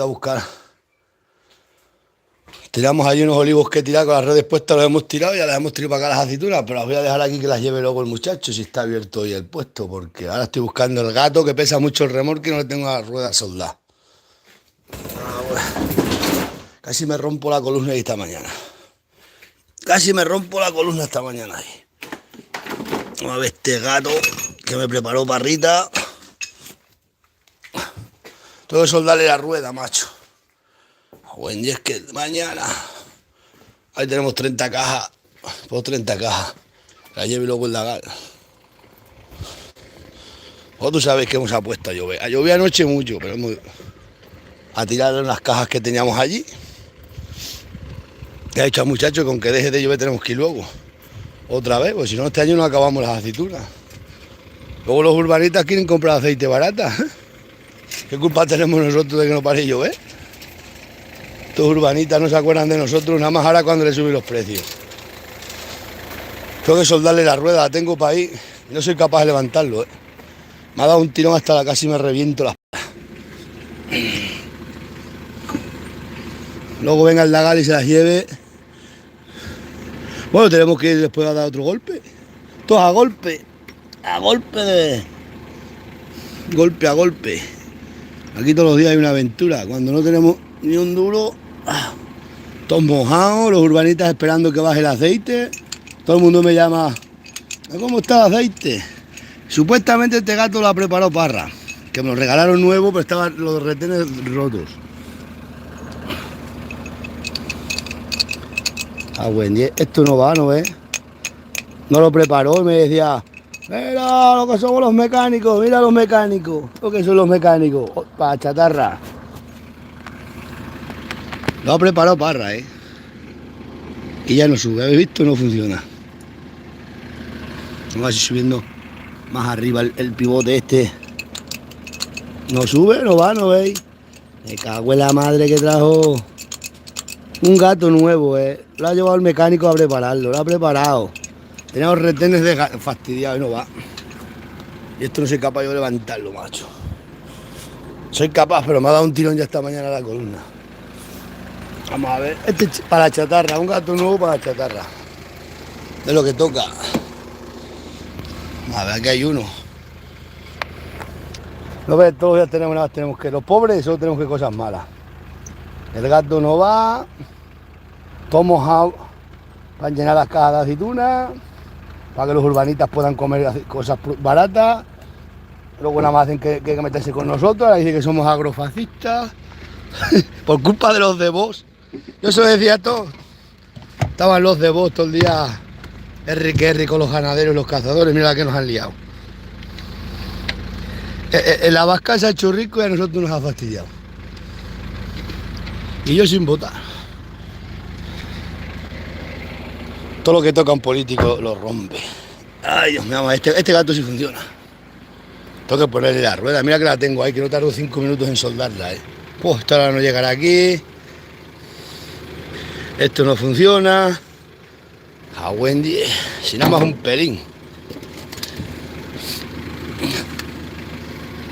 a buscar. Tiramos allí unos olivos que tirar con las redes puestas, los hemos tirado, ya las hemos tirado para acá las aceitunas, pero las voy a dejar aquí que las lleve luego el muchacho si está abierto hoy el puesto, porque ahora estoy buscando el gato que pesa mucho el remolque y no le tengo la rueda soldada. Casi me rompo la columna ahí esta mañana. Casi me rompo la columna esta mañana ahí. Vamos a ver este gato que me preparó parrita. Tengo que soldarle la rueda, macho. Buen día, es que mañana. Ahí tenemos 30 cajas. Pues 30 cajas. La lleve luego el lagar. O tú sabes que hemos apuesto a llover. A llover anoche mucho, pero hemos a tirar en las cajas que teníamos allí. Que ha dicho al muchacho que con que deje de llover tenemos que ir luego. Otra vez, pues si no este año no acabamos las aceitunas. Luego los urbanitas quieren comprar aceite barata. ¿Qué culpa tenemos nosotros de que no pare de llover? Estos urbanitas no se acuerdan de nosotros, nada más ahora cuando le suben los precios. Tengo que soldarle la rueda, la tengo para ahí. No soy capaz de levantarlo, Me ha dado un tirón hasta casi me reviento las... Luego venga el lagar y se las lleve. Bueno, tenemos que ir después a dar otro golpe. Todos a golpe. A golpe de... Golpe a golpe. Aquí todos los días hay una aventura. Cuando no tenemos ni un duro, todos mojados, los urbanitas esperando que baje el aceite. Todo el mundo me llama, ¿cómo está el aceite? Supuestamente este gato lo ha preparado Parra, que me lo regalaron nuevo, pero estaban los retenes rotos. Buen día. Esto no va, ¿no ves? No lo preparó y me decía, mira lo que somos los mecánicos, mira los mecánicos, lo que son los mecánicos, para chatarra. Lo ha preparado Parra, Y ya no sube, ¿habéis visto? No funciona. Vamos a ver si subiendo más arriba el pivote este. No sube, no va, ¿no veis? Me cago en la madre que trajo un gato nuevo, Lo ha llevado el mecánico a prepararlo, lo ha preparado. Teníamos retenes de fastidiado y no va. Y esto no soy capaz yo de levantarlo, macho. Soy capaz, pero me ha dado un tirón ya esta mañana la columna. Vamos a ver, este es para la chatarra, un gato nuevo para la chatarra. De lo que toca. A ver, aquí hay uno. No ves, todos ya tenemos nada, tenemos que los pobres solo tenemos que cosas malas. El gato no va. Todo mojado para llenar las cajas de aceitunas, para que los urbanitas puedan comer cosas baratas. Luego nada más hacen que meterse con nosotros, ahora dicen que somos agrofascistas. Por culpa de los de Vox. Yo se lo decía a todos. Estaban los de Vox todo el día R con los ganaderos y los cazadores. Mira la que nos han liado. En la vasca se ha hecho rico y a nosotros nos ha fastidiado. Y yo sin votar. Todo lo que toca un político lo rompe. Ay, Dios mío, este gato sí funciona. Tengo que ponerle la rueda. Mira que la tengo ahí, que no tardo 5 minutos en soldarla, Pues esta hora no llegará aquí. Esto no funciona. A buen día. Si nada más un pelín.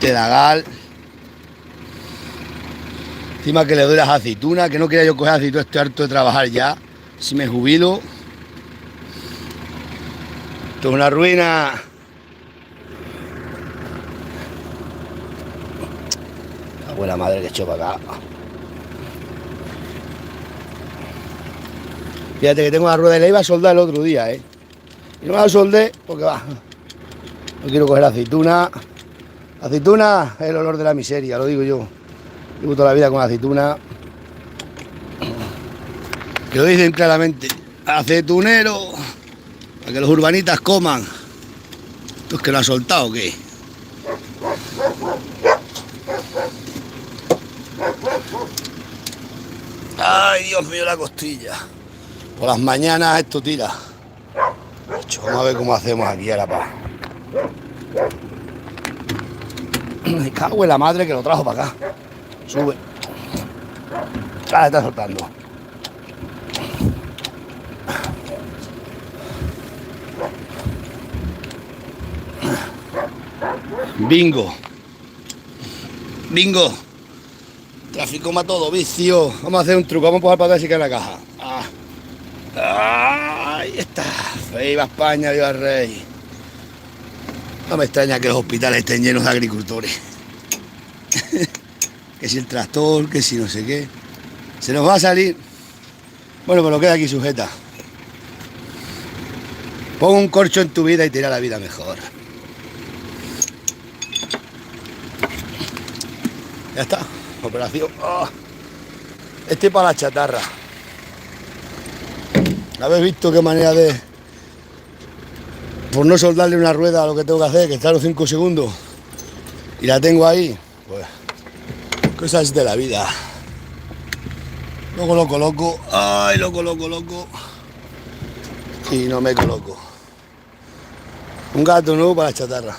Te lagar. Encima que le doy las aceitunas, que no quería yo coger aceitunas, estoy harto de trabajar ya. Si me jubilo. Esto es una ruina. La buena madre que echó para acá. Fíjate que tengo la rueda y la iba a soldar el otro día, Y no la soldé porque va. No quiero coger aceituna. Aceituna es el olor de la miseria, lo digo yo. Llevo toda la vida con aceituna. Que lo dicen claramente. Aceitunero. Para que los urbanitas coman. ¿Esto es que lo ha soltado o qué? Ay, Dios mío, la costilla. Por las mañanas esto tira. Vamos a ver cómo hacemos aquí ahora para. Me cago en la madre que lo trajo para acá. Sube. Está soltando. Bingo. Bingo. Tráfico mata todo vicio. Vamos a hacer un truco, vamos a empujar para atrás y cae en la caja. Ahí está. Viva España, viva el rey. No me extraña que los hospitales estén llenos de agricultores. Que si el tractor, que si no sé qué. Se nos va a salir. Bueno, pues lo queda aquí sujeta. Pon un corcho en tu vida y te irá la vida mejor. Ya está. Operación. Oh. Este para la chatarra. ¿Habéis visto qué manera de... por no soldarle una rueda a lo que tengo que hacer, que está a los 5 segundos? Y la tengo ahí. Pues... cosas de la vida. Luego lo coloco. Ay, lo coloco. Y no me coloco. Un gato nuevo para la chatarra.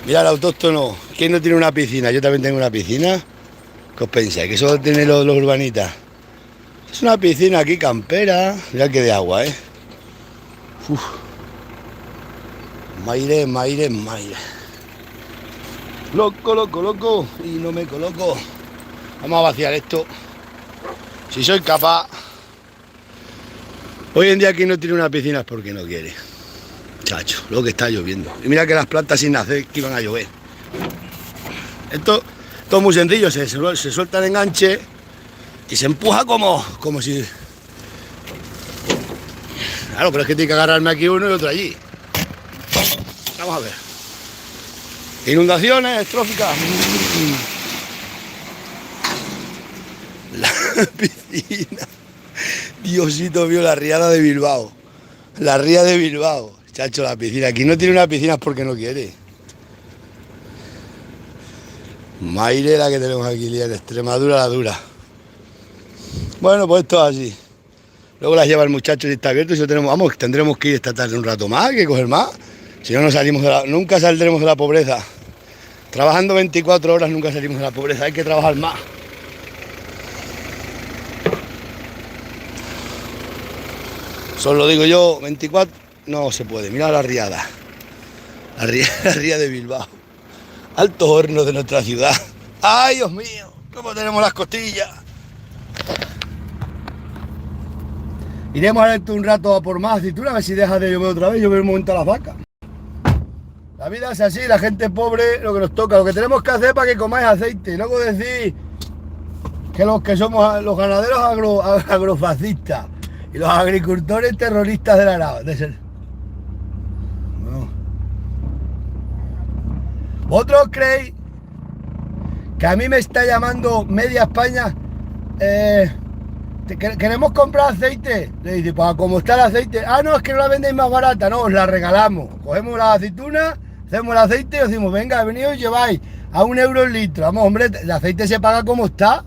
Mira, el autóctono. ¿Quién no tiene una piscina? Yo también tengo una piscina. ¿Qué os pensáis? Que solo tienen los urbanitas. Es una piscina aquí campera. Mirad que de agua, ¿eh? Uf. Maire. Loco. Y no me coloco. Vamos a vaciar esto. Si soy capaz. Hoy en día quien no tiene una piscina es porque no quiere. Chacho, lo que está lloviendo. Y mira que las plantas sin nacer que iban a llover. Esto es muy sencillo. Se suelta el enganche y se empuja como si... Claro, pero es que tiene que agarrarme aquí uno y otro allí. Vamos a ver. Inundaciones estróficas. La piscina. Diosito mío, la riada de Bilbao. La ría de Bilbao. Chacho, la piscina. Aquí no tiene una piscina es porque no quiere. Maire la que tenemos aquí, en Extremadura la dura. Bueno, pues esto es así. Luego las lleva el muchacho y está abierto. Si tendremos que ir esta tarde un rato más, que coger más. Si no, nunca saldremos de la pobreza. Trabajando 24 horas nunca salimos de la pobreza. Hay que trabajar más. Solo digo yo, 24... No se puede, mira la riada. La ría de Bilbao. Altos hornos de nuestra ciudad. ¡Ay, Dios mío! ¿Cómo tenemos las costillas? Iremos a verte un rato a por más aceituna, a ver si deja de llover otra vez. Llover un momento a las vacas. La vida es así, la gente pobre, lo que nos toca. Lo que tenemos que hacer para que comáis aceite. Y luego decir que los que somos los ganaderos agrofascistas y los agricultores terroristas del arado. ¿Vosotros creéis que a mí me está llamando media España? ¿Queremos comprar aceite? Le dice, pues como está el aceite. Ah, no, es que no la vendéis más barata. No, os la regalamos. Cogemos la aceituna, hacemos el aceite y os decimos, venga, venido y lleváis a €1 el litro. Vamos, hombre, el aceite se paga como está.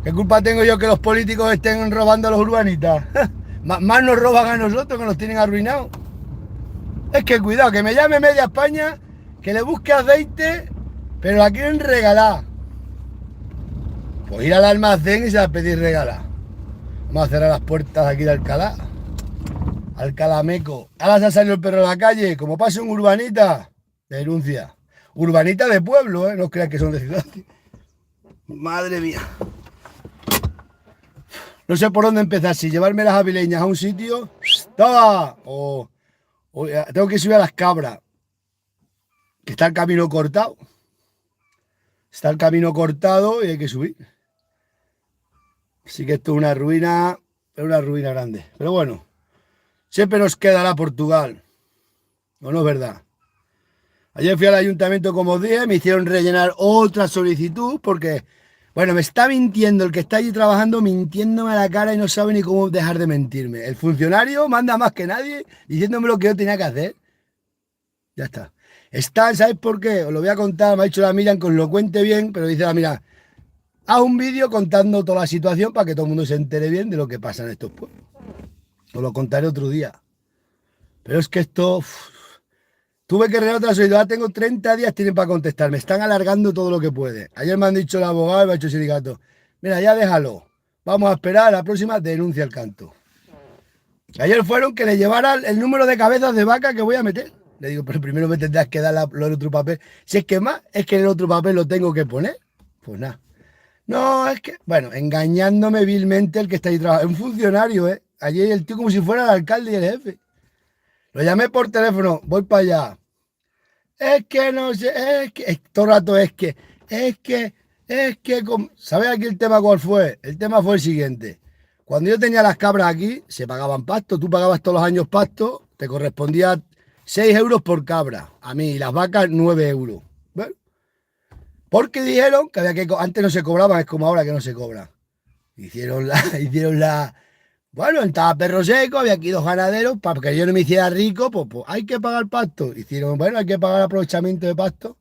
¿Qué culpa tengo yo que los políticos estén robando a los urbanitas? Más nos roban a nosotros, que nos tienen arruinados. Es que cuidado, que me llame media España, que le busque aceite, pero la quieren regalar. Pues ir al almacén y se la pedís regalar. Vamos a cerrar las puertas aquí de Alcalá. Alcalá Meco. Ahora se ha salido el perro a la calle. Como pase un urbanita, denuncia. Urbanita de pueblo, ¿eh? No crean que son de ciudad. Madre mía. No sé por dónde empezar. Si llevarme las avileñas a un sitio. ¡Toma! O tengo que subir a las cabras. Que está el camino cortado. Está el camino cortado y hay que subir. Así que esto es una ruina grande. Pero bueno, siempre nos quedará Portugal. ¿O no es verdad? Ayer fui al ayuntamiento, como os dije, me hicieron rellenar otra solicitud porque, bueno, me está mintiendo el que está allí trabajando, mintiéndome a la cara y no sabe ni cómo dejar de mentirme. El funcionario manda más que nadie diciéndome lo que yo tenía que hacer. Ya está. ¿Sabéis por qué? Os lo voy a contar, me ha dicho la Miriam que os lo cuente bien, pero dice la Miriam, haz un vídeo contando toda la situación para que todo el mundo se entere bien de lo que pasa en estos pueblos. Os lo contaré otro día. Pero es que esto... tuve que regar otra solicitud, tengo 30 días tienen para contestar, me están alargando todo lo que puede. Ayer me han dicho el abogado y me ha dicho el sindicato, mira, ya déjalo, vamos a esperar a la próxima denuncia al canto. Ayer fueron que le llevaran el número de cabezas de vaca que voy a meter. Le digo, pero primero me tendrás que dar el otro papel. Si es que más, es que en el otro papel lo tengo que poner. Pues nada, No, es que, bueno, engañándome vilmente el que está ahí trabajando. Un funcionario, ¿eh? Allí el tío como si fuera el alcalde y el jefe. Lo llamé por teléfono, voy para allá. Es que no sé, todo el rato es que, ¿sabes aquí el tema cuál fue? El tema fue el siguiente. Cuando yo tenía las cabras aquí, se pagaban pasto, tú pagabas todos los años pasto, te correspondía 6 euros por cabra. A mí, y las vacas, 9 euros. Bueno, porque dijeron que había que, antes no se cobraban, es como ahora que no se cobra. Hicieron la, bueno, estaba Perro Seco, había aquí dos ganaderos, para que yo no me hiciera rico, pues hay que pagar pasto. Hicieron, bueno, hay que pagar aprovechamiento de pasto.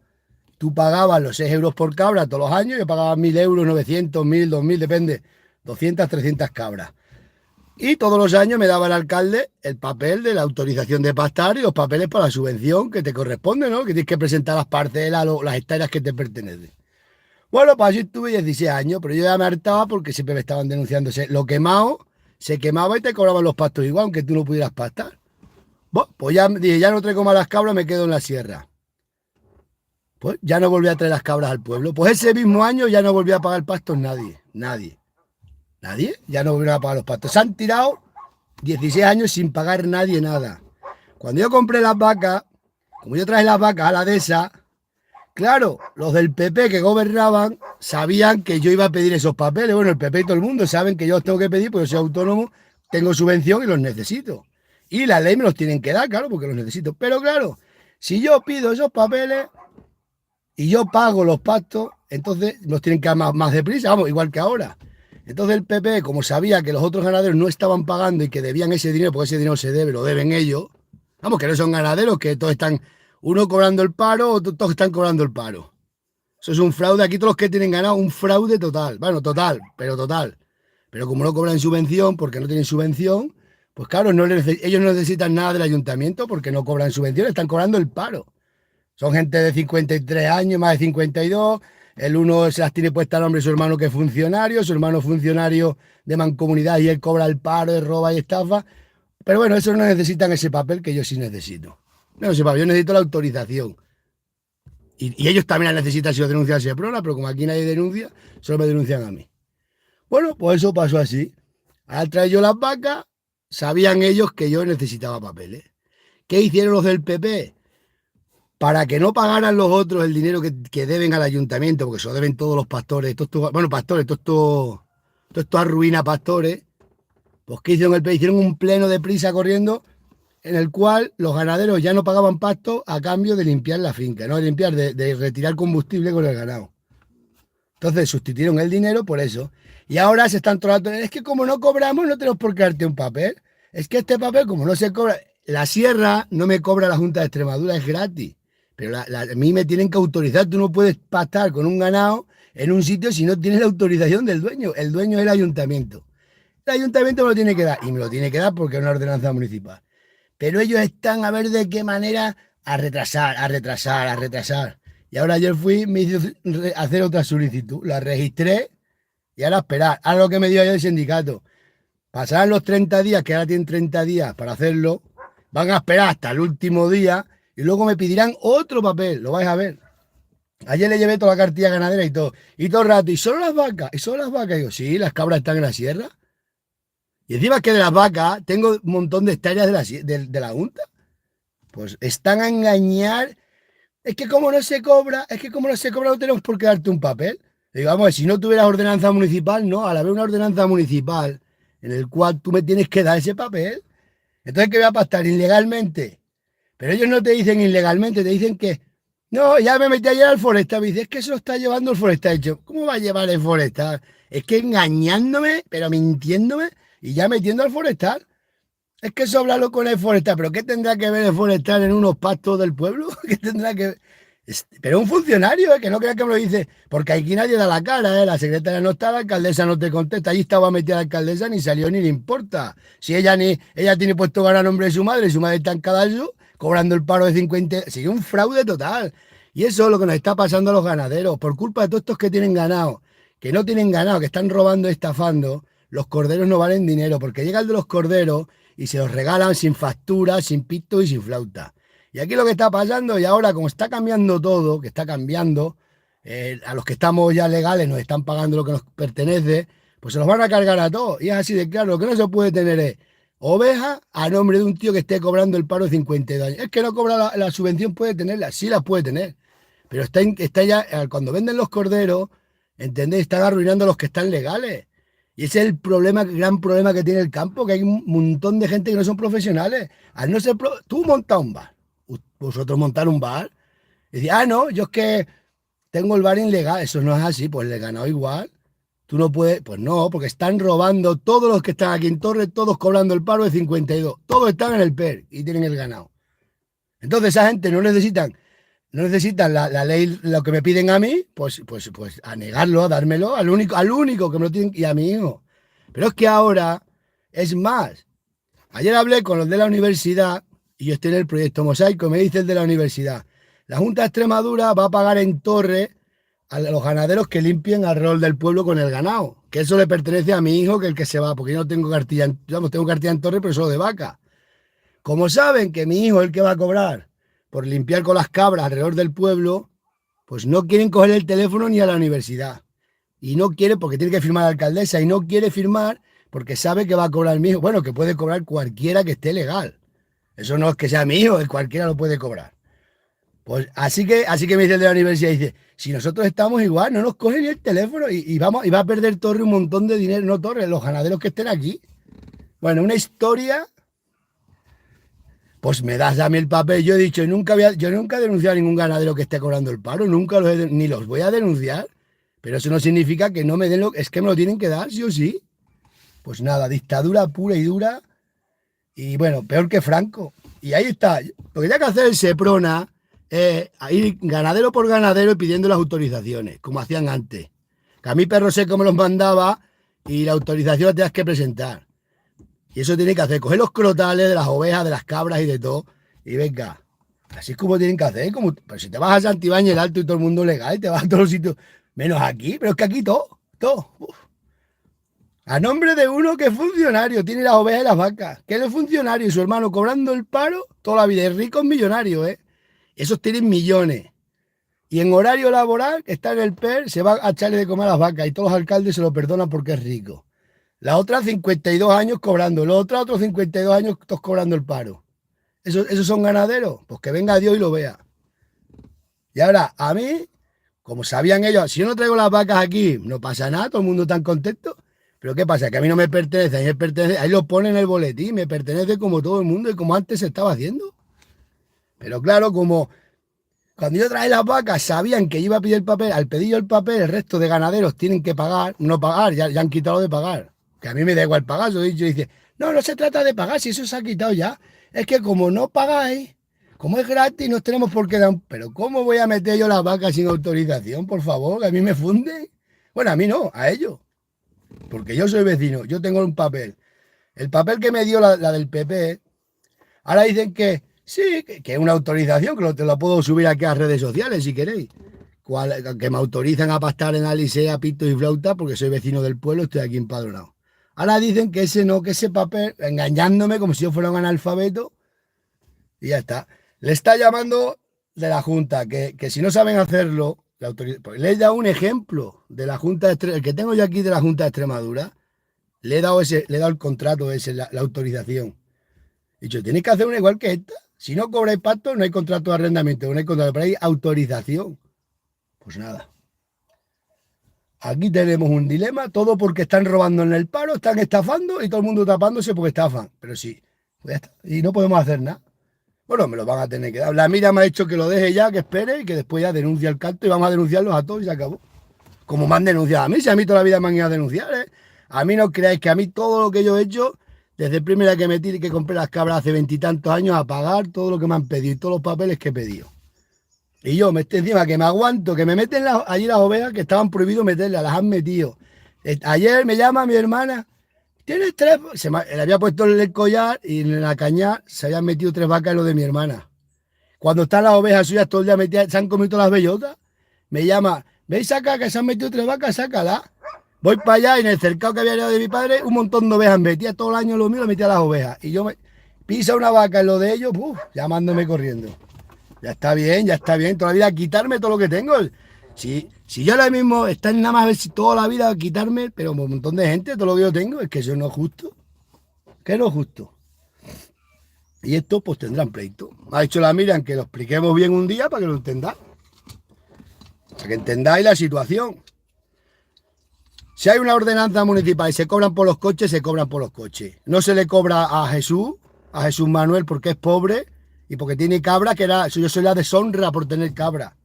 Tú pagabas los 6 euros por cabra todos los años, yo pagaba 1.000 euros, 900, 1.000, 2.000, depende, 200, 300 cabras. Y todos los años me daba el alcalde el papel de la autorización de pastar y los papeles para la subvención que te corresponde, ¿no? Que tienes que presentar las parcelas, las hectáreas que te pertenecen. Bueno, pues así estuve 16 años, pero yo ya me hartaba porque siempre me estaban denunciando. Lo quemado, se quemaba y te cobraban los pastos igual, aunque tú no pudieras pastar. Bueno, pues ya dije, ya no traigo más las cabras, me quedo en la sierra. Pues ya no volví a traer las cabras al pueblo. Pues ese mismo año ya no volví a pagar pastos nadie, nadie, nadie, ya no volví a pagar los pastos. Se han tirado 16 años sin pagar nadie nada. Cuando yo compré las vacas, como yo traje las vacas a la dehesa, claro, los del PP que gobernaban sabían que yo iba a pedir esos papeles. Bueno, el PP y todo el mundo saben que yo los tengo que pedir porque yo soy autónomo, tengo subvención y los necesito. Y la ley me los tienen que dar, claro, porque los necesito. Pero claro, si yo pido esos papeles y yo pago los pactos, entonces los tienen que dar más deprisa, vamos, igual que ahora. Entonces el PP, como sabía que los otros ganaderos no estaban pagando y que debían ese dinero, porque ese dinero se debe, lo deben ellos, vamos, que no son ganaderos, que todos están, uno cobrando el paro, todos están cobrando el paro. Eso es un fraude. Aquí todos los que tienen ganado, un fraude total. Bueno, total, pero total. Pero como no cobran subvención, porque no tienen subvención, pues claro, ellos no necesitan nada del ayuntamiento porque no cobran subvención, están cobrando el paro. Son gente de 53 años, más de 52. El uno se las tiene puestas al hombre su hermano que es funcionario, su hermano funcionario de mancomunidad y él cobra el paro, roba y estafa. Pero bueno, esos no necesitan ese papel que yo sí necesito. No ese papel, yo necesito la autorización. Y ellos también la necesitan si lo denuncian a Seprona, pero como aquí nadie denuncia, solo me denuncian a mí. Bueno, pues eso pasó así. Al traer yo las vacas, sabían ellos que yo necesitaba papeles. ¿Qué hicieron los del PP? Para que no pagaran los otros el dinero que deben al ayuntamiento, porque eso lo deben todos los pastores, bueno, pastores, todo esto arruina pastores, pues ¿qué hicieron el PP? Hicieron un pleno de prisa corriendo en el cual los ganaderos ya no pagaban pasto a cambio de limpiar la finca, no de limpiar, de retirar combustible con el ganado. Entonces sustituyeron el dinero por eso. Y ahora se están tratando, es que como no cobramos no tenemos por qué darte un papel. Es que este papel, como no se cobra, la sierra no me cobra la Junta de Extremadura, es gratis. Pero a mí me tienen que autorizar, tú no puedes pastar con un ganado en un sitio si no tienes la autorización del dueño. El dueño es el ayuntamiento. El ayuntamiento me lo tiene que dar y me lo tiene que dar porque es una ordenanza municipal. Pero ellos están a ver de qué manera a retrasar, a retrasar, a retrasar. Y ahora ayer fui, me hizo hacer otra solicitud, la registré y ahora esperar. Ahora lo que me dio ayer el sindicato. Pasarán los 30 días, que ahora tienen 30 días para hacerlo, van a esperar hasta el último día y luego me pedirán otro papel, lo vais a ver. Ayer le llevé toda la cartilla ganadera y todo el rato, y solo las vacas, y solo las vacas. Y digo, sí, las cabras están en la sierra. Y encima que de las vacas tengo un montón de hectáreas de la Junta. Pues están a engañar. Es que como no se cobra, no tenemos por qué darte un papel. Digo, vamos, si no tuvieras ordenanza municipal, no, al haber una ordenanza municipal en el cual tú me tienes que dar ese papel, entonces que voy a pastar ilegalmente. Pero ellos no te dicen ilegalmente, te dicen que, no, ya me metí ayer al forestal, me dice, es que se lo está llevando el forestal. Y yo, ¿cómo va a llevar el forestal? Es que engañándome, pero mintiéndome y ya metiendo al forestal. Es que eso hablarlo con el forestal, pero ¿qué tendrá que ver el forestal en unos pastos del pueblo? ¿Qué tendrá que ver? Pero un funcionario, que no crea que me lo dice, porque aquí nadie da la cara, la secretaria no está, la alcaldesa no te contesta, allí estaba metida la alcaldesa, ni salió ni le importa. Si ella tiene puesto ganar a nombre de su madre está en Cadalso, cobrando el paro de 50, sigue un fraude total. Y eso es lo que nos está pasando a los ganaderos, por culpa de todos estos que tienen ganado, que no tienen ganado, que están robando y estafando, los corderos no valen dinero, porque llega el de los corderos y se los regalan sin factura, sin pito y sin flauta. Y aquí lo que está pasando, y ahora como está cambiando todo, que está cambiando, a los que estamos ya legales nos están pagando lo que nos pertenece, pues se los van a cargar a todos. Y es así de claro, lo que no se puede tener es ovejas a nombre de un tío que esté cobrando el paro de 52 años. Es que no cobra la subvención, puede tenerla, sí la puede tener. Pero está ya, cuando venden los corderos, ¿entendéis? Están arruinando a los que están legales. Y ese es el problema, el gran problema que tiene el campo, que hay un montón de gente que no son profesionales. Al no ser tú montas un bar, vosotros montar un bar, y decís, no, yo es que tengo el bar ilegal, eso no es así, pues le he ganado igual. Tú no puedes, pues no, porque están robando todos los que están aquí en Torres, todos cobrando el paro de 52, todos están en el PER y tienen el ganado. Entonces esa gente no necesitan la ley, lo que me piden a mí, pues a negarlo, a dármelo, al único que me lo tienen, y a mi hijo. Pero es que ahora es más. Ayer hablé con los de la universidad y yo estoy en el proyecto Mosaico, me dice el de la universidad, la Junta de Extremadura va a pagar en Torre a los ganaderos que limpien alrededor del pueblo con el ganado, que eso le pertenece a mi hijo, que es el que se va, porque yo no tengo cartilla, tengo cartilla en Torre, pero solo de vaca. Como saben que mi hijo es el que va a cobrar por limpiar con las cabras alrededor del pueblo, pues no quieren coger el teléfono ni a la universidad. Y no quiere porque tiene que firmar la alcaldesa y no quiere firmar porque sabe que va a cobrar mi hijo. Bueno, que puede cobrar cualquiera que esté legal. Eso no es que sea mi hijo, es cualquiera lo puede cobrar. Pues así que me dice el de la universidad, dice, si nosotros estamos igual, no nos cogen ni el teléfono y va a perder Torre un montón de dinero, no Torre, los ganaderos que estén aquí. Bueno, una historia. Pues me das a mí el papel. Yo he dicho, yo nunca he denunciado a ningún ganadero que esté cobrando el paro, nunca ni los voy a denunciar. Pero eso no significa que no me den es que me lo tienen que dar, sí o sí. Pues nada, dictadura pura y dura. Y bueno, peor que Franco. Y ahí está. Lo que tiene que hacer el Seprona es ir ganadero por ganadero y pidiendo las autorizaciones, como hacían antes. Que a mí Perro Seco me los mandaba y la autorización la tenías que presentar. Y eso tiene que hacer, coger los crotales de las ovejas, de las cabras y de todo, y venga, así es como tienen que hacer, pero si te vas a Santibáñez el Alto y todo el mundo legal, te vas a todos los sitios, menos aquí, pero es que aquí todo, uf. A nombre de uno que es funcionario, tiene las ovejas y las vacas, que él es funcionario y su hermano cobrando el paro toda la vida, es rico, es millonario, esos tienen millones. Y en horario laboral, que está en el PER, se va a echarle de comer a las vacas y todos los alcaldes se lo perdonan porque es rico. La otra 52 años cobrando, los otros 52 años todos cobrando el paro. ¿Esos son ganaderos? Pues que venga Dios y lo vea. Y ahora, a mí, como sabían ellos, si yo no traigo las vacas aquí, no pasa nada, todo el mundo tan contento. Pero ¿qué pasa? Que a mí no me pertenece, a mí me pertenece, ahí lo ponen en el boletín, me pertenece como todo el mundo y como antes se estaba haciendo. Pero claro, como cuando yo traje las vacas, sabían que iba a pedir el papel, al pedir yo el papel, el resto de ganaderos tienen que pagar, no pagar, ya han quitado de pagar. Que a mí me da igual pagar, yo he dicho, dice, no se trata de pagar, si eso se ha quitado ya. Es que como no pagáis, como es gratis, no tenemos por qué dar. Pero ¿cómo voy a meter yo las vacas sin autorización, por favor? Que a mí me funde. Bueno, a mí no, a ellos. Porque yo soy vecino, yo tengo un papel. El papel que me dio la del PP, ahora dicen que sí, que es una autorización, que te lo puedo subir aquí a redes sociales si queréis. Que me autorizan a pastar en Alisea, pito y flauta, porque soy vecino del pueblo, estoy aquí empadronado. Ahora dicen que ese papel, engañándome como si yo fuera un analfabeto, y ya está. Le está llamando de la Junta, que si no saben hacerlo, pues le he dado un ejemplo de la Junta, el que tengo yo aquí de la Junta de Extremadura, le he dado el contrato ese, la autorización. He dicho, tenéis que hacer una igual que esta. Si no cobráis pacto, no hay contrato de arrendamiento, no hay contrato, pero hay autorización. Pues nada. Aquí tenemos un dilema, todo porque están robando en el paro, están estafando y todo el mundo tapándose porque estafan. Pero sí, pues ya está. Y no podemos hacer nada. Bueno, me lo van a tener que dar. La mira me ha dicho que lo deje ya, que espere y que después ya denuncie el canto y vamos a denunciarlos a todos y se acabó. Como me han denunciado a mí, si a mí toda la vida me han ido a denunciar, ¿eh? A mí no creáis que a mí todo lo que yo he hecho, desde el primera que metí que compré las cabras hace 20 y tantos años, a pagar todo lo que me han pedido y todos los papeles que he pedido. Y yo me estoy encima que me aguanto, que me meten allí las ovejas que estaban prohibidos meterlas, las han metido. Ayer me llama mi hermana, tienes 3, le había puesto el collar y en la caña se habían metido 3 vacas en lo de mi hermana. Cuando están las ovejas suyas todo el día metidas, se han comido todas las bellotas, me llama, ¿veis acá que se han metido 3 vacas? Sácala. Voy para allá y en el cercado que había llegado de mi padre, un montón de ovejas metía todo el año lo mío, lo metía a las ovejas. Y yo pisa una vaca en lo de ellos, llamándome corriendo. Ya está bien, toda la vida quitarme todo lo que tengo. Si yo ahora mismo están nada más a ver si toda la vida a quitarme, pero un montón de gente, todo lo que yo tengo, es que eso no es justo. Que no es justo. Y esto pues tendrán pleito. Me ha dicho la Miriam que lo expliquemos bien un día para que lo entendáis. Para que entendáis la situación. Si hay una ordenanza municipal y se cobran por los coches, se cobran por los coches. No se le cobra a Jesús Manuel, porque es pobre y porque tiene cabra, que era, yo soy la deshonra por tener cabra.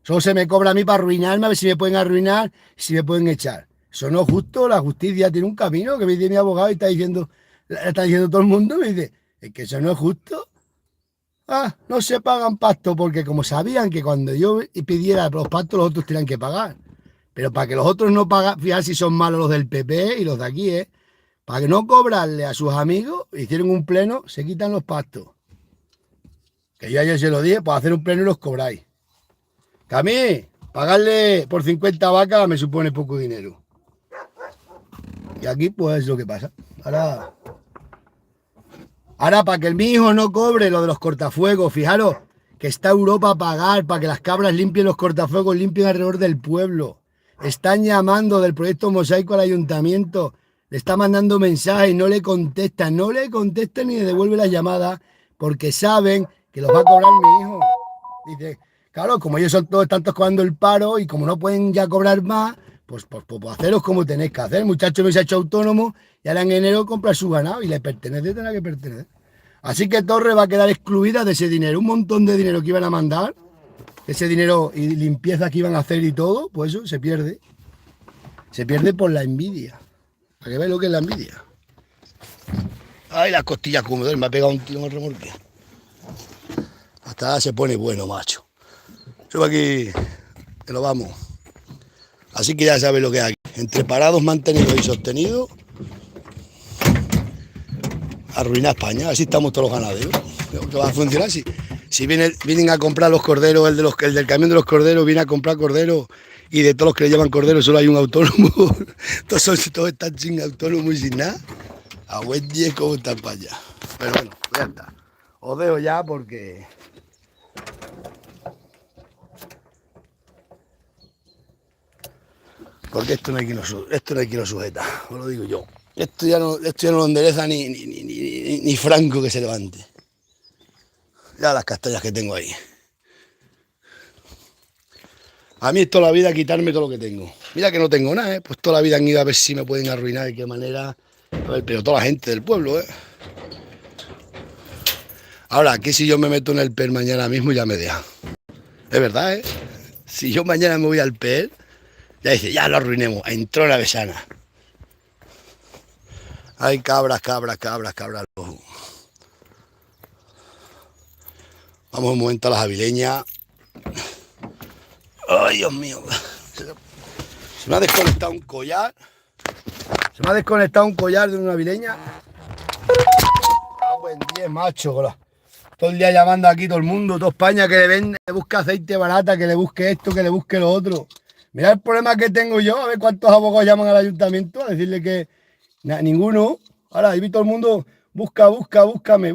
Solo se me cobra a mí para arruinarme, a ver si me pueden arruinar, si me pueden echar. Eso no es justo, la justicia tiene un camino, que me dice mi abogado y está diciendo todo el mundo, me dice, es que eso no es justo. Ah, no se pagan pactos, porque como sabían que cuando yo pidiera los pactos, los otros tenían que pagar. Pero para que los otros no paguen, fíjate si son malos los del PP y los de aquí, para que no cobrarle a sus amigos, hicieron un pleno, se quitan los pactos. Que yo ayer se lo dije, pues hacer un pleno y los cobráis. Que a mí, pagarle por 50 vacas me supone poco dinero. Y aquí, pues, es lo que pasa. Ahora, para que mi hijo no cobre lo de los cortafuegos, fijaros que está Europa a pagar para que las cabras limpien los cortafuegos, limpien alrededor del pueblo. Están llamando del proyecto Mosaico al ayuntamiento, le está mandando mensajes y no le contestan ni le devuelve las llamadas porque saben que los va a cobrar mi hijo. Dice, claro, como ellos son todos tantos cobrando el paro y como no pueden ya cobrar más, pues haceros como tenéis que hacer. El muchacho me se ha hecho autónomo y ahora en enero compra su ganado y le pertenece, tendrá que pertenecer. Así que Torre va a quedar excluida de ese dinero. Un montón de dinero que iban a mandar, ese dinero y limpieza que iban a hacer y todo, pues eso se pierde. Se pierde por la envidia. Para que veáis lo que es la envidia. Ay, las costillas como me ha pegado un tiro en el remolque. Hasta ahora se pone bueno, macho. Subo aquí, que lo vamos. Así que ya sabéis lo que hay. Entre parados, mantenidos y sostenidos, arruina España. Así estamos todos los ganaderos. ¿Qué va a funcionar? Si vienen a comprar los corderos, el del camión de los corderos viene a comprar corderos y de todos los que le llevan corderos solo hay un autónomo. todos están sin autónomo y sin nada. A buen 10 cómo están para allá. Pero bueno, ya está. Os dejo ya porque esto no hay quien lo sujeta, os lo digo yo. Esto ya no lo endereza ni Franco que se levante. Ya las castañas que tengo ahí. A mí es toda la vida quitarme todo lo que tengo. Mira que no tengo nada, pues toda la vida han ido a ver si me pueden arruinar, de qué manera. Pero toda la gente del pueblo, Ahora, aquí si yo me meto en el PER mañana mismo ya me deja. Es verdad, Si yo mañana me voy al PER, ya dice, ya lo arruinemos, entró la besana. Hay cabras. Vamos un momento a las avileñas. Ay, Dios mío. Se me ha desconectado un collar. De una avileña. Buen día, macho. Todo el día llamando aquí todo el mundo, toda España que le vende, que busque aceite barata, que le busque esto, que le busque lo otro. Mira el problema que tengo yo, a ver cuántos abogados llaman al ayuntamiento a decirle que ninguno. Ahora, ahí todo el mundo, búscame.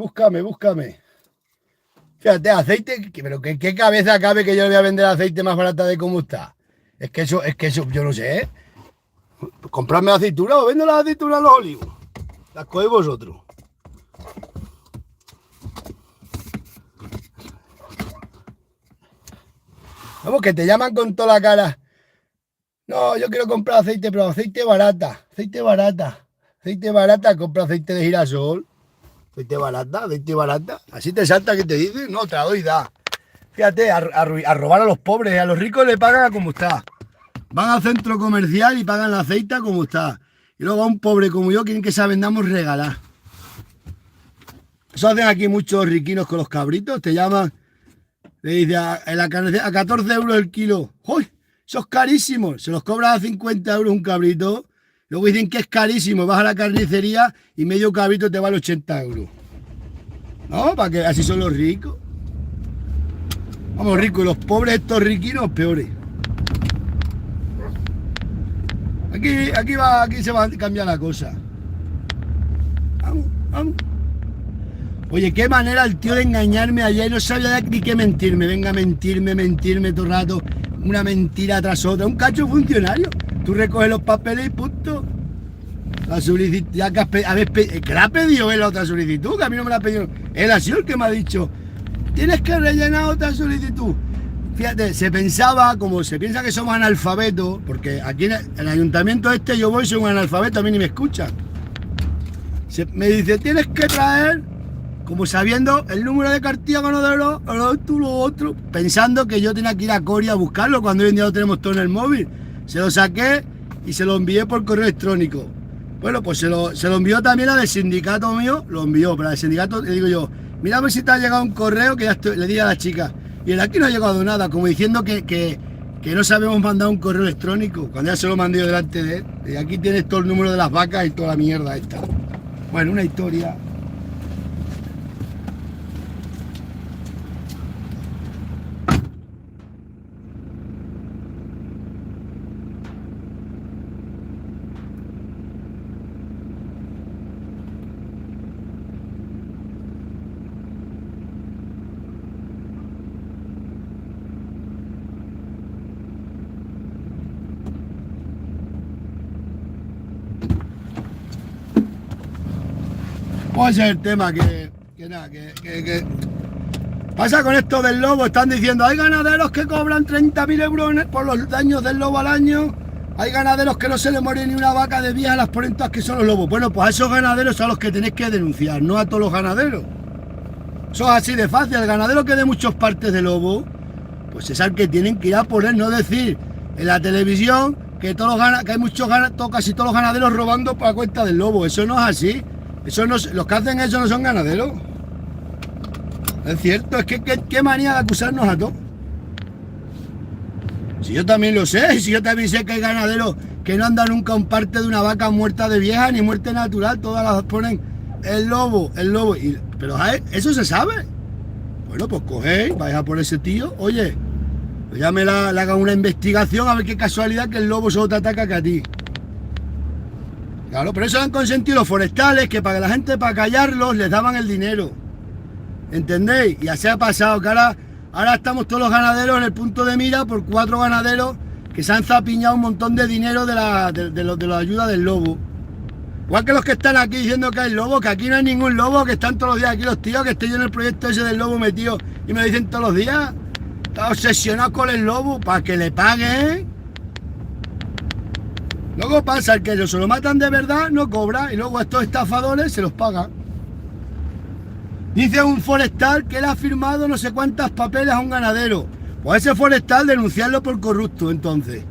Fíjate, aceite, pero ¿qué cabeza cabe que yo le voy a vender aceite más barata de cómo está? Es que eso, yo no sé, Comprarme aceitunas o vendo las aceitunas a los olivos. Las cogéis vosotros. Vamos, que te llaman con toda la cara. No, yo quiero comprar aceite, pero aceite barata, compra aceite de girasol. Aceite barata. Así te salta que te dice, no, te la doy, da. Fíjate, a robar a los pobres, a los ricos le pagan a como está. Van al centro comercial y pagan la aceite a como está. Y luego a un pobre como yo quieren que se la vendamos regalar. Eso hacen aquí muchos riquinos con los cabritos, te llaman, le dicen a 14 euros el kilo. ¡Uy! Eso es carísimo. Se los cobran a 50 euros un cabrito. Luego dicen que es carísimo. Vas a la carnicería y medio cabrito te vale 80 euros. No, para que así son los ricos. Vamos, ricos. Y los pobres, estos riquinos, peores. Aquí se va a cambiar la cosa. Vamos. Oye, qué manera el tío de engañarme ayer. No sabía ni qué mentirme. Venga, mentirme todo el rato. una mentira tras otra, un cacho funcionario. Tú recoges los papeles y punto. La solicitud, ya que que la ha pedido él la otra solicitud, que a mí no me la ha pedido. Él ha sido el que me ha dicho, tienes que rellenar otra solicitud. Fíjate, se pensaba, como se piensa que somos analfabetos, porque aquí en el ayuntamiento este yo voy, soy un analfabeto, a mí ni me escuchan. Me dice, tienes que traer, como sabiendo el número de cartilla ganadero, tú lo otro, pensando que yo tenía que ir a Coria a buscarlo, cuando hoy en día lo tenemos todo en el móvil. Se lo saqué y se lo envié por correo electrónico. Bueno, pues se lo envió también al sindicato mío, lo envió, pero al sindicato le digo yo, mira a ver si te ha llegado un correo, que ya le dije a la chica, y el aquí no ha llegado nada, como diciendo que no sabemos mandar un correo electrónico, cuando ya se lo mandé yo delante de él. Y aquí tienes todo el número de las vacas y toda la mierda esta. Bueno, una historia. ¿Cuál es el tema? Que pasa con esto del lobo. Están diciendo, hay ganaderos que cobran 30.000 euros por los daños del lobo al año. Hay ganaderos que no se le muere ni una vaca de vieja a las porentas que son los lobos. Bueno, pues a esos ganaderos son a los que tenéis que denunciar, no a todos los ganaderos. Eso es así de fácil. El ganadero que dé muchos partes de lobo, pues es al que tienen que ir a poner, no decir en la televisión que que hay muchos casi todos los ganaderos robando por la cuenta del lobo. Eso no es así. Eso no, los que hacen eso no son ganaderos. Es cierto, es que qué manía de acusarnos a todos. Si yo también lo sé, si yo también sé que hay ganaderos que no andan nunca un parte de una vaca muerta de vieja ni muerte natural, todas las ponen el lobo, pero eso se sabe. Bueno, pues cogéis, vais a por ese tío, oye, pues ya le hagan una investigación a ver qué casualidad que el lobo solo te ataca que a ti. Claro, pero eso han consentido los forestales, que para que la gente, para callarlos, les daban el dinero. ¿Entendéis? Y así ha pasado, que ahora estamos todos los ganaderos en el punto de mira por 4 ganaderos que se han zapiñado un montón de dinero de la ayuda del lobo. Igual que los que están aquí diciendo que hay lobo, que aquí no hay ningún lobo, que están todos los días aquí los tíos, que estoy yo en el proyecto ese del lobo metido y me lo dicen todos los días. Está obsesionado con el lobo para que le paguen. Luego pasa el que se lo matan de verdad, no cobra, y luego a estos estafadores se los paga. Dice un forestal que él ha firmado no sé cuántas papeles a un ganadero. Pues ese forestal denunciarlo por corrupto, entonces.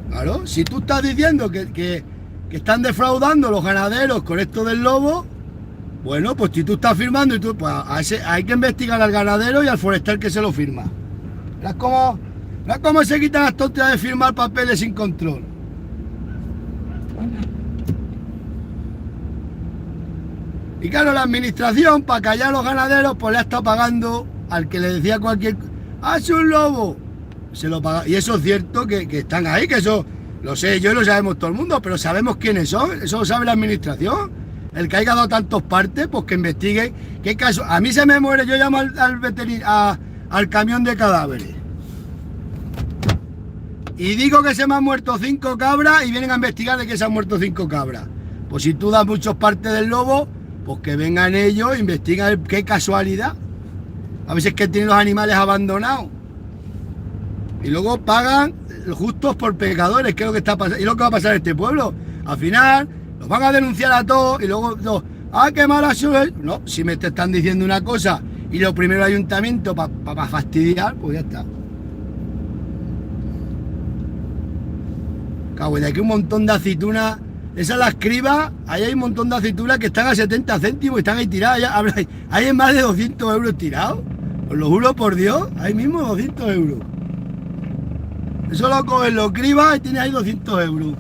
Claro, si tú estás diciendo que están defraudando los ganaderos con esto del lobo, bueno, pues si tú estás firmando, y pues hay que investigar al ganadero y al forestal que se lo firma. ¿Verás cómo se quitan las tonterías de firmar papeles sin control? Y claro, la administración, para callar a los ganaderos, pues le ha estado pagando al que le decía cualquier... ¡Ah, es un lobo! Se lo paga. Y eso es cierto que están ahí, que eso lo sé yo y lo sabemos todo el mundo, pero sabemos quiénes son, eso lo sabe la administración. El que haya dado tantos partes, pues que investigue qué caso. A mí se me muere, yo llamo al camión de cadáveres. Y digo que se me han muerto 5 cabras y vienen a investigar de que se han muerto 5 cabras. Pues si tú das muchos partes del lobo, pues que vengan ellos, investigan qué casualidad. A veces que tienen los animales abandonados. Y luego pagan justos por pecadores, que es lo que está pasando. Y lo que va a pasar en este pueblo. Al final, los van a denunciar a todos y luego, ¡ah, qué mala soy! No, si me te están diciendo una cosa y lo primero ayuntamiento para fastidiar, pues ya está. Cago, y de aquí un montón de aceitunas. Esa es la Escriba, ahí hay un montón de aceitunas que están a 70 céntimos y están ahí tiradas. Hay más de 200 euros tirados. Os lo juro por Dios, ahí mismo 200 euros. Eso lo coges, lo cribas y tienes ahí 200 euros.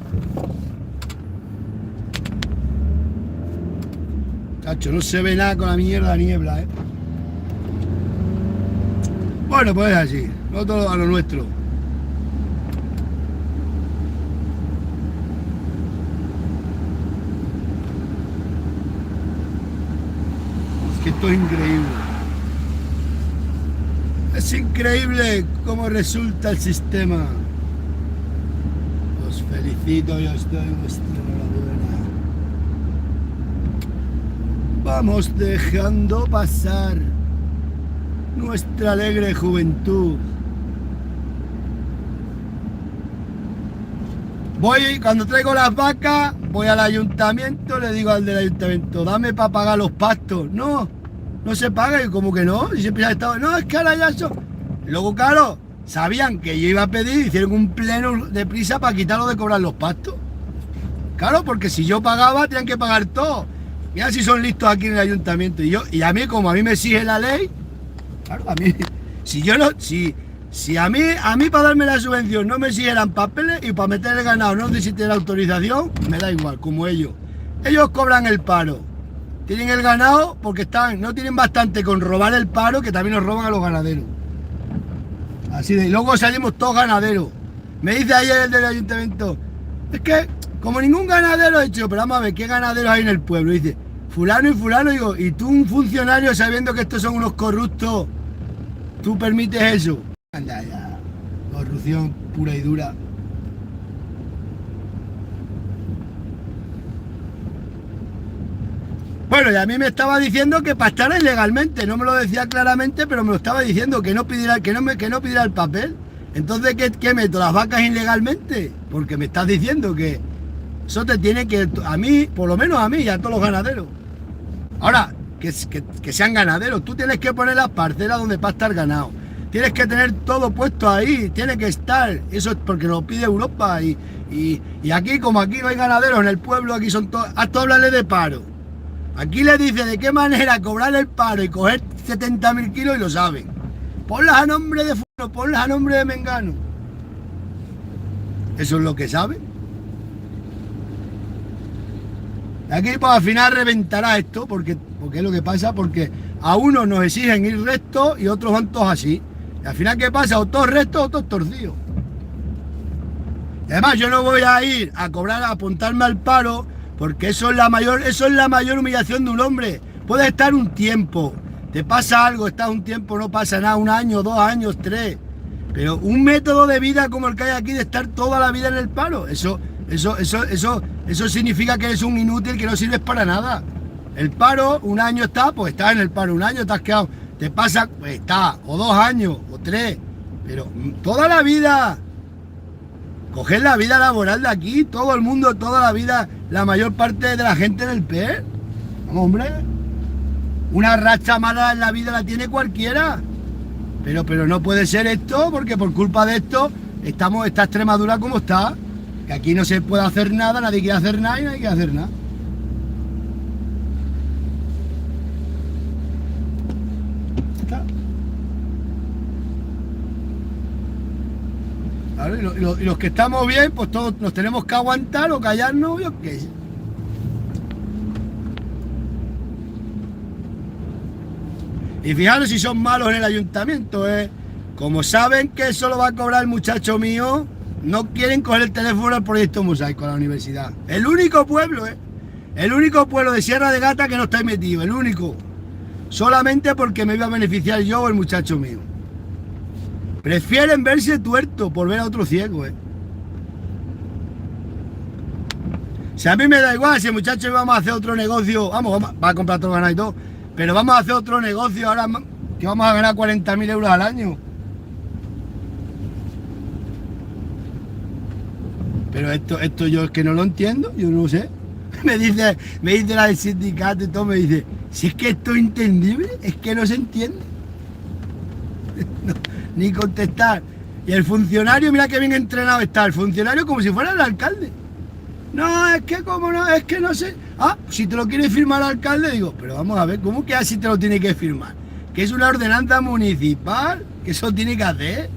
Chacho, no se ve nada con la mierda niebla, ¿eh? Bueno, pues es así, nosotros a lo nuestro. Es que esto es increíble. Es increíble cómo resulta el sistema. Os felicito y os doy vuestra enhorabuena. Vamos dejando pasar nuestra alegre juventud. Cuando traigo las vacas, voy al ayuntamiento, le digo al del ayuntamiento, dame para pagar los pastos. No se paga, y como que no, y siempre ha estado, no, es que ahora ya son. Luego, claro, sabían que yo iba a pedir, hicieron un pleno de prisa para quitarlo de cobrar los pastos. Claro, porque si yo pagaba, tenían que pagar todo. Mira si son listos aquí en el ayuntamiento. Y a mí, como a mí me exige la ley, claro, a mí, si a mí para darme la subvención no me exigieran papeles y para meter el ganado no necesiten autorización, me da igual, como ellos. Ellos cobran el paro. Tienen el ganado porque no tienen bastante con robar el paro, que también nos roban a los ganaderos. Así de, y luego salimos todos ganaderos. Me dice ayer el del ayuntamiento, es que como ningún ganadero he dicho, pero vamos a ver, ¿qué ganaderos hay en el pueblo? Y dice, fulano y fulano, digo, y tú un funcionario sabiendo que estos son unos corruptos, ¿tú permites eso? Anda ya, corrupción pura y dura. Bueno, y a mí me estaba diciendo que pastara ilegalmente, no me lo decía claramente, pero me lo estaba diciendo, que no pidiera el papel. Entonces, ¿qué meto? ¿Las vacas ilegalmente? Porque me estás diciendo que eso te tiene que, a mí, por lo menos a mí y a todos los ganaderos. Ahora, que sean ganaderos, tú tienes que poner las parcelas donde pasta el ganado. Tienes que tener todo puesto ahí, tiene que estar. Eso es porque lo pide Europa. Y aquí, como aquí no hay ganaderos en el pueblo, aquí son todos. Hasta hablarle de paro. Aquí le dice de qué manera cobrar el paro y coger 70.000 kilos y lo saben. Ponlas a nombre de fulano, ponlas a nombre de mengano. Eso es lo que saben. Aquí pues al final reventará esto, porque es lo que pasa, porque a unos nos exigen ir recto y otros van todos así. Y al final, ¿qué pasa? O todos rectos o todos torcidos. Y además yo no voy a ir a cobrar, a apuntarme al paro, porque eso es la mayor humillación de un hombre. Puedes estar un tiempo, te pasa algo, estás un tiempo, no pasa nada, 1 año, 2 años, 3. Pero un método de vida como el que hay aquí, de estar toda la vida en el paro, eso significa que eres un inútil, que no sirves para nada. El paro, 1 año está, pues estás en el paro, 1 año te has quedado, te pasa, pues está, o 2 años, o 3, pero toda la vida. Coger la vida laboral de aquí, todo el mundo, toda la vida, la mayor parte de la gente en el PER. Vamos, hombre, una racha mala en la vida la tiene cualquiera. Pero no puede ser esto, porque por culpa de esto está Extremadura como está. Que aquí no se puede hacer nada, nadie quiere hacer nada y nadie quiere hacer nada. Claro, y los que estamos bien, pues todos nos tenemos que aguantar o callarnos, yo qué sé. Y fijaros si son malos en el ayuntamiento, como saben que eso lo va a cobrar el muchacho mío, no quieren coger el teléfono al proyecto Mosaico a la universidad. El único pueblo, el único pueblo de Sierra de Gata que no está metido, el único. Solamente porque me iba a beneficiar yo o el muchacho mío. Prefieren verse tuerto por ver a otro ciego, Si a mí me da igual, si el muchacho vamos a hacer otro negocio, vamos, va a comprar todo ganado y todo, pero vamos a hacer otro negocio ahora que vamos a ganar 40.000 euros al año. Pero esto yo es que no lo entiendo, yo no sé. Me dice la del sindicato y todo, me dice, si es que esto es entendible, es que no se entiende. No, ni contestar. Y el funcionario, mira qué bien entrenado está, el funcionario como si fuera el alcalde. No, es que como no, es que no sé. Ah, si te lo quiere firmar el alcalde, digo, pero vamos a ver, ¿cómo que así te lo tiene que firmar? Que es una ordenanza municipal, que eso tiene que hacer.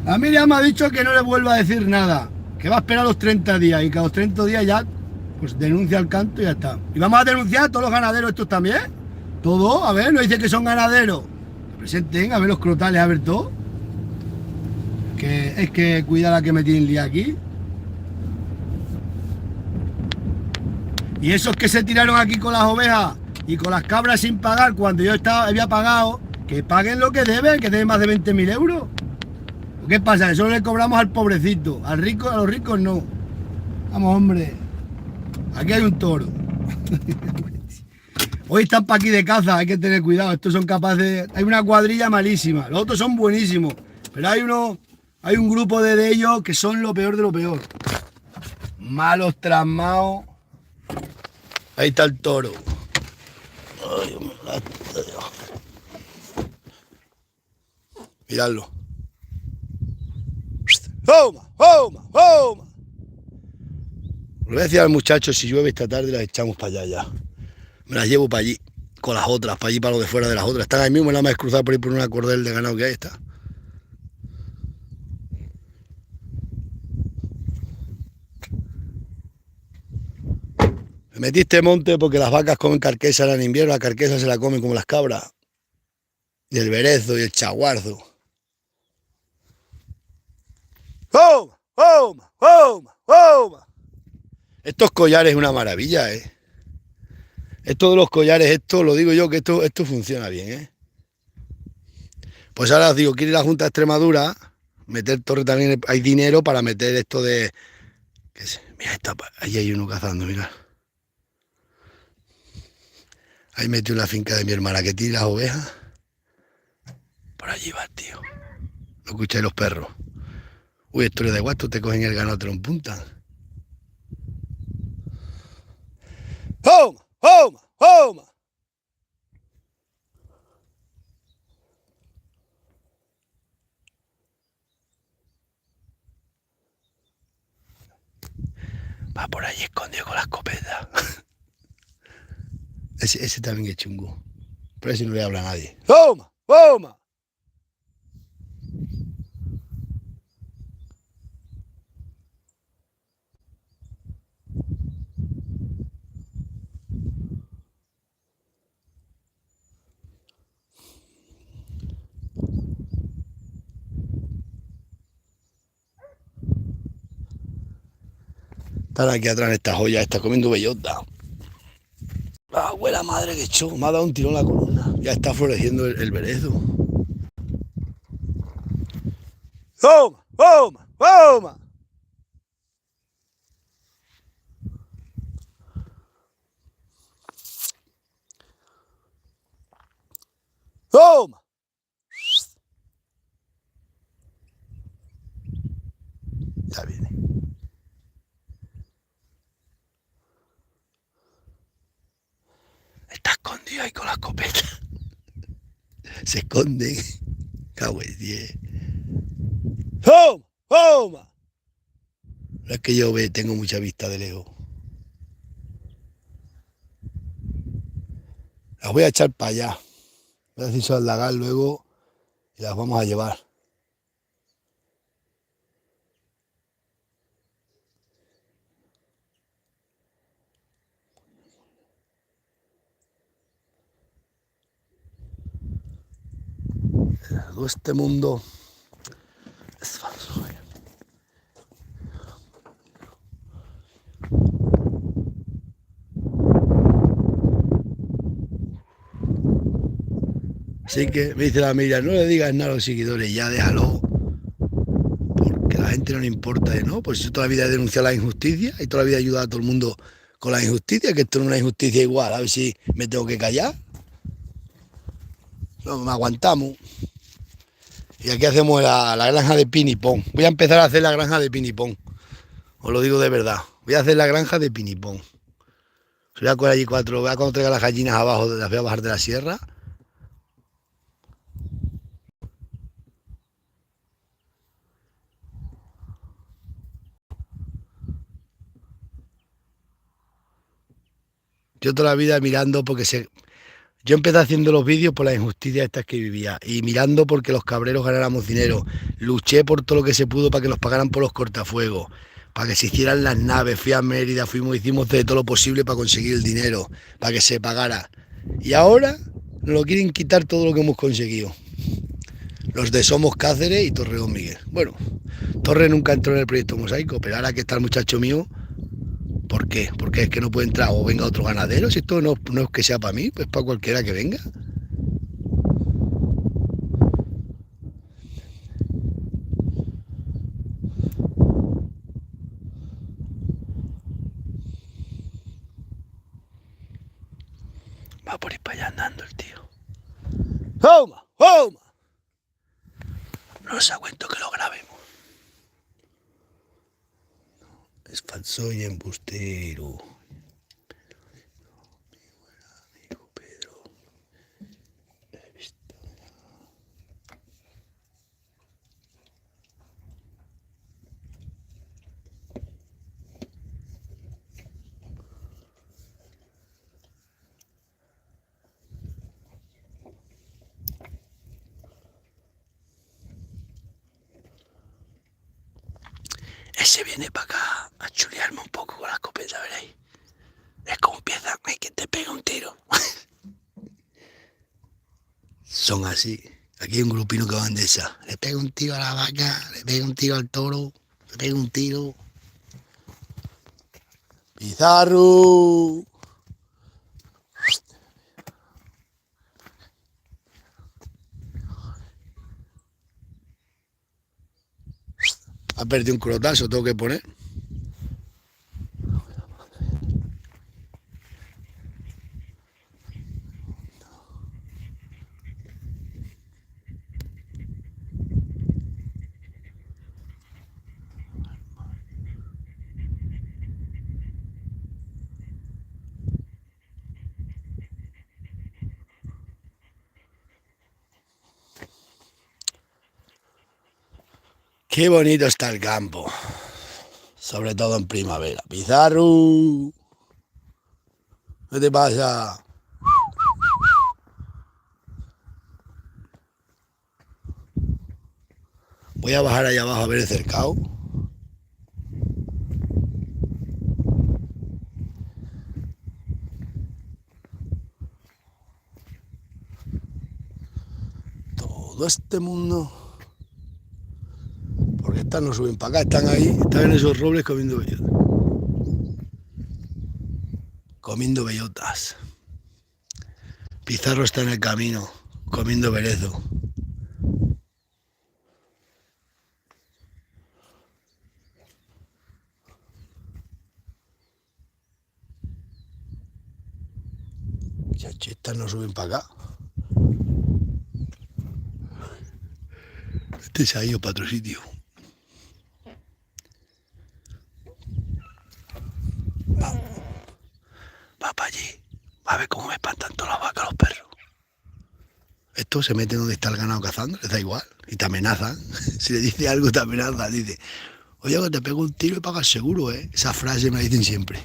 A mí ya me ha dicho que no le vuelva a decir nada, que va a esperar los 30 días y que a los 30 días ya pues denuncia el canto y ya está. Y vamos a denunciar a todos los ganaderos estos también. Todo, a ver, no dice que son ganaderos. Presenten, a ver los crotales, a ver todo. Que es que cuida la que me tienen liado aquí. Y esos que se tiraron aquí con las ovejas y con las cabras sin pagar cuando yo había pagado, que paguen lo que deben más de 20.000 euros. ¿Qué pasa? Eso le cobramos al pobrecito, al rico, a los ricos no. Vamos, hombre. Aquí hay un toro. Hoy están para aquí de caza, hay que tener cuidado. Estos son capaces. Hay una cuadrilla malísima. Los otros son buenísimos. Pero hay un grupo de ellos que son lo peor de lo peor. Malos, trasmados. Ahí está el toro. Ay, miradlo. ¡Homa! ¡Homa! ¡Homa! Le voy a decir al muchacho, si llueve esta tarde las echamos para allá ya. Me las llevo para allí, con las otras, para allí, para lo de fuera de las otras. Están ahí mismo, nada más cruzar por ahí por una cordel de ganado que hay, está. Me metiste monte porque las vacas comen carquesa en invierno, la carquesa se la comen como las cabras. Y el berezo y el chaguarzo. ¡Homa! ¡Homa! ¡Homa! ¡Homa! Estos collares es una maravilla, ¿eh? Esto de los collares, esto lo digo yo que esto funciona bien, ¿eh? Pues ahora os digo, quiere ir a la Junta de Extremadura, meter torre también, hay dinero para meter esto de... ¿Qué sé? Mira, ahí hay uno cazando, mira. Ahí metió la finca de mi hermana que tiene las ovejas. Por allí va, tío. Lo escucháis los perros. Uy, esto le da igual, te cogen el ganado, te lo empuntan. ¡Homa! ¡Homa! ¡Homa! Va por allí escondido con la escopeta. Ese también es chungo. Pero ese no le habla a nadie. ¡Homa! ¡Homa! Están aquí atrás en esta joya, está comiendo bellota. La abuela madre que echó, me ha dado un tirón la columna. Ya está floreciendo el berezo. ¡Homa! ¡Homa! ¡Homa! ¡Homa! Ya viene. Está escondido ahí con la escopeta. Se esconden. Cago en 10. ¡Homa! ¡Homa! No es que yo tengo mucha vista de lejos. Las voy a echar para allá. Voy a decir al lagar luego y las vamos a llevar. Todo este mundo es falso. Así que me dice la Miriam, no le digas nada a los seguidores, ya déjalo. Porque a la gente no le importa, ¿no? Pues yo toda la vida he denunciado la injusticia y toda la vida he ayudado a todo el mundo con la injusticia, que esto no es una injusticia igual, a ver si me tengo que callar. No, me aguantamos. Y aquí hacemos la granja de pinipón. Voy a empezar a hacer la granja de pinipón. Os lo digo de verdad. Voy a hacer la granja de pinipón. Voy a coger allí voy a cuando traiga las gallinas abajo, las voy a bajar de la sierra. Yo toda la vida mirando porque yo empecé haciendo los vídeos por las injusticias estas que vivía y mirando porque los cabreros ganáramos dinero. Luché por todo lo que se pudo para que nos pagaran por los cortafuegos, para que se hicieran las naves. Fui a Mérida, hicimos de todo lo posible para conseguir el dinero, para que se pagara. Y ahora nos lo quieren quitar todo lo que hemos conseguido. Los de Somos Cáceres y Torreón Miguel. Bueno, Torre nunca entró en el proyecto Mosaico, pero ahora que está el muchacho mío, ¿Por qué? Porque es que no puede entrar o venga otro ganadero. Si esto no es que sea para mí, pues para cualquiera que venga. Va por ir para allá andando el tío. ¡Homa! ¡Homa! No os cuento que lo grabemos. Es falso y embustero. Amigo Pedro. He visto. Ese viene para acá a chulearme un poco con la escopeta, veréis. Es como empieza, que te pega un tiro. Son así. Aquí hay un grupino que van de esa. Le pega un tiro a la vaca, le pega un tiro al toro, le pega un tiro. ¡Pizarro! Ha perdido un crotazo, tengo que poner. Qué bonito está el campo, sobre todo en primavera. Pizarro, ¿qué te pasa? Voy a bajar allá abajo a ver el cercado. Todo este mundo. Porque estas no suben para acá, están ahí, están en esos robles comiendo bellotas. Comiendo bellotas. Pizarro está en el camino, comiendo berezo. Chachi, estas no suben para acá. Este se ha ido para otro sitio. Va para allí. Va a ver cómo me espantan todas las vacas los perros. Estos se meten donde está el ganado cazando, les da igual. Y te amenazan. Si le dice algo te amenazan. Dice, oye, que te pego un tiro y pagas seguro, ¿eh? Esa frase me la dicen siempre.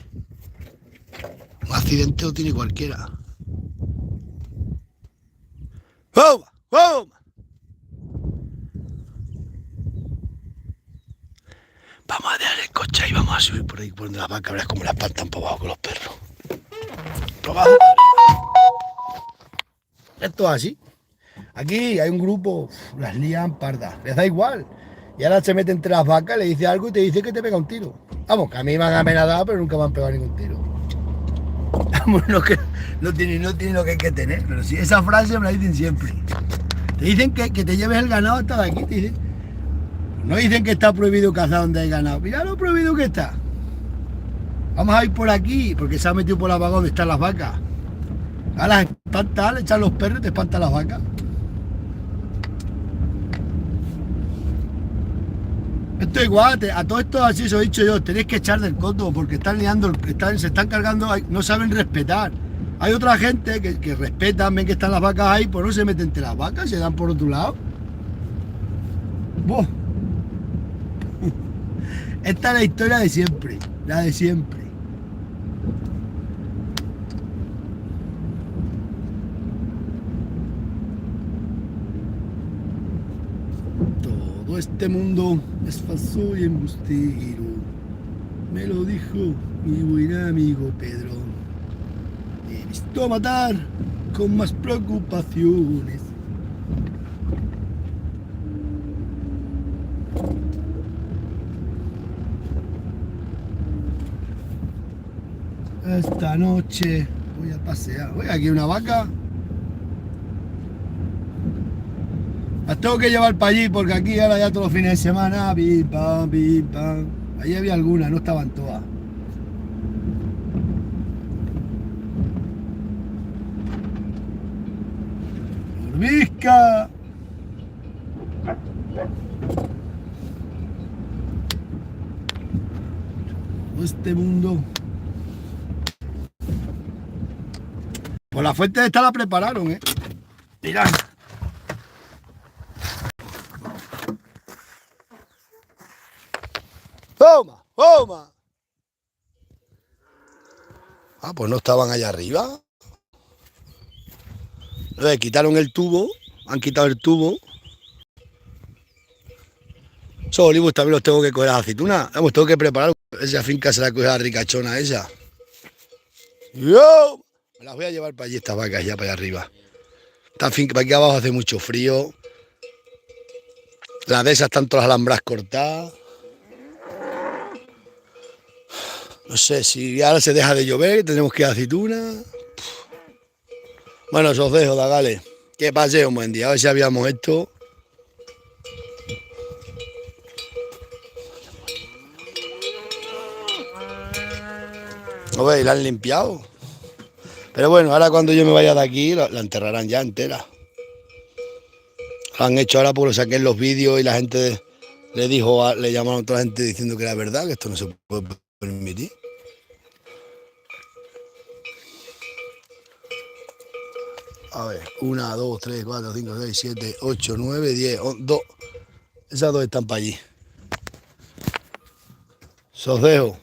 Un accidente lo tiene cualquiera. ¡Oh! ¡Oh! Vamos a dejar el coche y vamos a subir por ahí por donde las vacas, verás cómo las espantan por abajo con los perros. Por abajo. Esto es así. Aquí hay un grupo, las lían pardas, les da igual. Y ahora se mete entre las vacas, le dice algo y te dice que te pega un tiro. Vamos, que a mí me han amenazado, pero nunca me han pegado ningún tiro. Vamos, no tiene lo que hay que tener, pero sí, esa frase me la dicen siempre. Te dicen que te lleves el ganado hasta de aquí, te dicen. No dicen que está prohibido cazar donde hay ganado. Mira lo prohibido que está. Vamos a ir por aquí, porque se ha metido por la vaca donde están las vacas. A las espantas, le echan los perros y te espantan las vacas. Esto igual, a todo esto así os he dicho yo, tenéis que echar del coto porque están liando, se están cargando, no saben respetar. Hay otra gente que respetan, ven que están las vacas ahí, pues no se meten entre las vacas, se dan por otro lado. ¡Buah! Esta es la historia de siempre, la de siempre. Todo este mundo es falso y embustero. Me lo dijo mi buen amigo Pedro. He visto matar con más preocupaciones. Esta noche voy a pasear. Voy aquí una vaca. Las tengo que llevar para allí porque aquí ahora ya todos los fines de semana. Pim, pam, pim, pam. Ahí había algunas, no estaban todas. ¡Visca! Este mundo. Pues la fuente esta la prepararon, ¿eh? Mirad. ¡Toma! ¡Toma! Ah, pues no estaban allá arriba. Quitaron el tubo. Han quitado el tubo. Esos olivos también los tengo que coger a la aceituna. Vamos, tengo que preparar. Esa finca se la coge a la ricachona esa. ¡Yo! Me las voy a llevar para allí estas vacas ya para allá arriba. Esta finca aquí abajo hace mucho frío. Las de esas están todas las alambras cortadas. No sé si ahora se deja de llover, tenemos que ir a aceituna. Bueno, os dejo, Dagales. Que pase un buen día. A ver si habíamos esto. ¿No veis? La han limpiado. Pero bueno, ahora cuando yo me vaya de aquí, la enterrarán ya entera. Lo han hecho ahora porque lo saqué en los vídeos y la gente le dijo, le llamaron a toda la gente diciendo que era verdad, que esto no se puede permitir. A ver, 1, 2, 3, 4, 5, 6, 7, 8, 9, 10, 2. Esas dos están para allí. Os dejo.